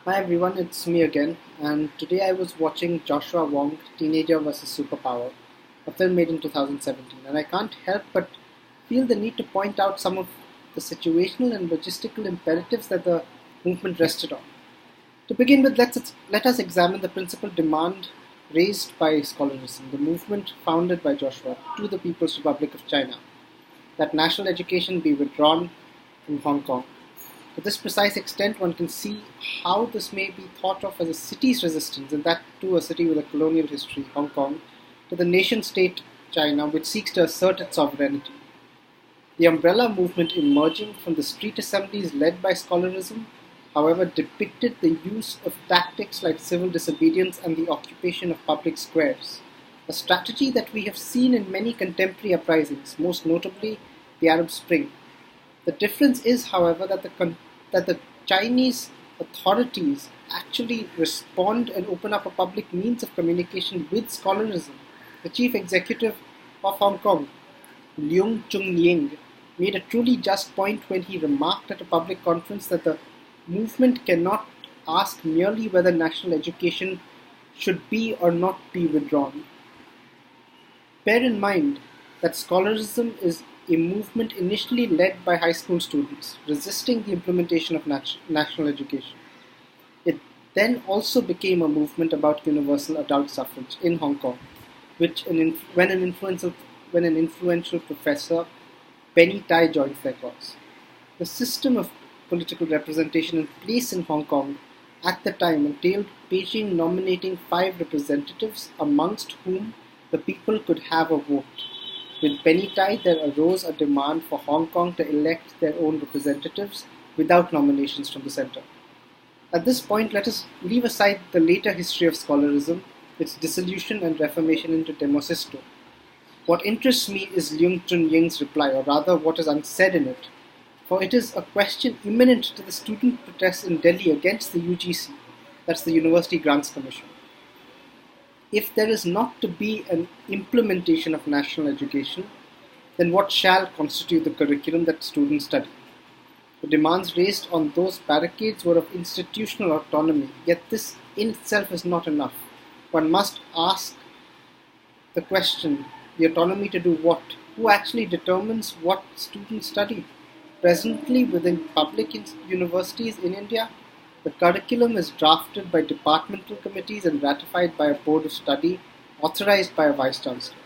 Hi everyone, it's me again, and today I was watching Joshua Wong, Teenager vs. Superpower, a film made in 2017, and I can't help but feel the need to point out some of the situational and logistical imperatives that the movement rested on. To begin with, let us examine the principal demand raised by scholarism, the movement founded by Joshua to the People's Republic of China, that national education be withdrawn from Hong Kong. To this precise extent, one can see how this may be thought of as a city's resistance, and that too a city with a colonial history, Hong Kong, to the nation state China, which seeks to assert its sovereignty. The umbrella movement emerging from the street assemblies led by scholarism, however, depicted the use of tactics like civil disobedience and the occupation of public squares, a strategy that we have seen in many contemporary uprisings, most notably the Arab Spring. The difference is, however, that the Chinese authorities actually respond and open up a public means of communication with scholarism. The chief executive of Hong Kong, Leung Chun-ying, made a truly just point when he remarked at a public conference that the movement cannot ask merely whether national education should be or not be withdrawn. Bear in mind that scholarism is a movement initially led by high school students, resisting the implementation of national education. It then also became a movement about universal adult suffrage in Hong Kong, when an influential professor, Penny Tai, joined their cause. The system of political representation in place in Hong Kong at the time entailed Beijing nominating 5 representatives, amongst whom the people could have a vote. With Penny Tai, there arose a demand for Hong Kong to elect their own representatives without nominations from the centre. At this point, let us leave aside the later history of scholarism, its dissolution and reformation into Demosisto. What interests me is Leung Chun-ying's reply, or rather what is unsaid in it, for it is a question imminent to the student protests in Delhi against the UGC, that's the University Grants Commission. If there is not to be an implementation of national education, then what shall constitute the curriculum that students study? The demands raised on those barricades were of institutional autonomy, yet this in itself is not enough. One must ask the question, the autonomy to do what? Who actually determines what students study? Presently, within public universities in India, the curriculum is drafted by departmental committees and ratified by a board of study authorized by a vice chancellor,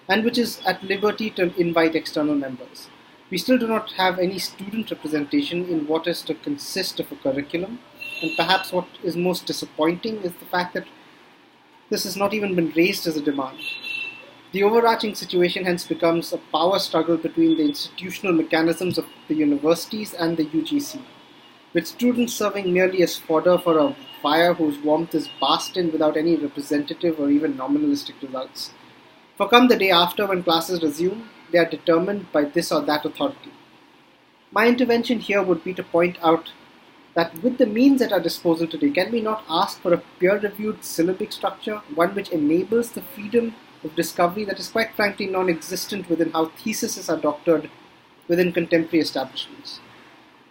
and which is at liberty to invite external members. We still do not have any student representation in what is to consist of a curriculum, and perhaps what is most disappointing is the fact that this has not even been raised as a demand. The overarching situation hence becomes a power struggle between the institutional mechanisms of the universities and the UGC, with students serving merely as fodder for a fire whose warmth is basked in without any representative or even nominalistic results. For come the day after, when classes resume, they are determined by this or that authority. My intervention here would be to point out that with the means at our disposal today, can we not ask for a peer-reviewed syllabic structure, one which enables the freedom of discovery that is quite frankly non-existent within how theses are doctored within contemporary establishments?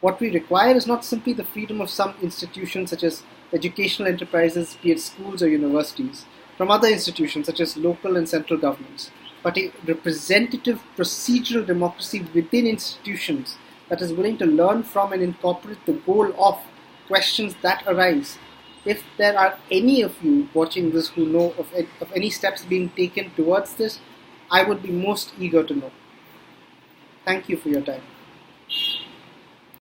What we require is not simply the freedom of some institutions such as educational enterprises, be it schools or universities, from other institutions such as local and central governments, but a representative procedural democracy within institutions that is willing to learn from and incorporate the goal of questions that arise. If there are any of you watching this who know of any steps being taken towards this, I would be most eager to know. Thank you for your time.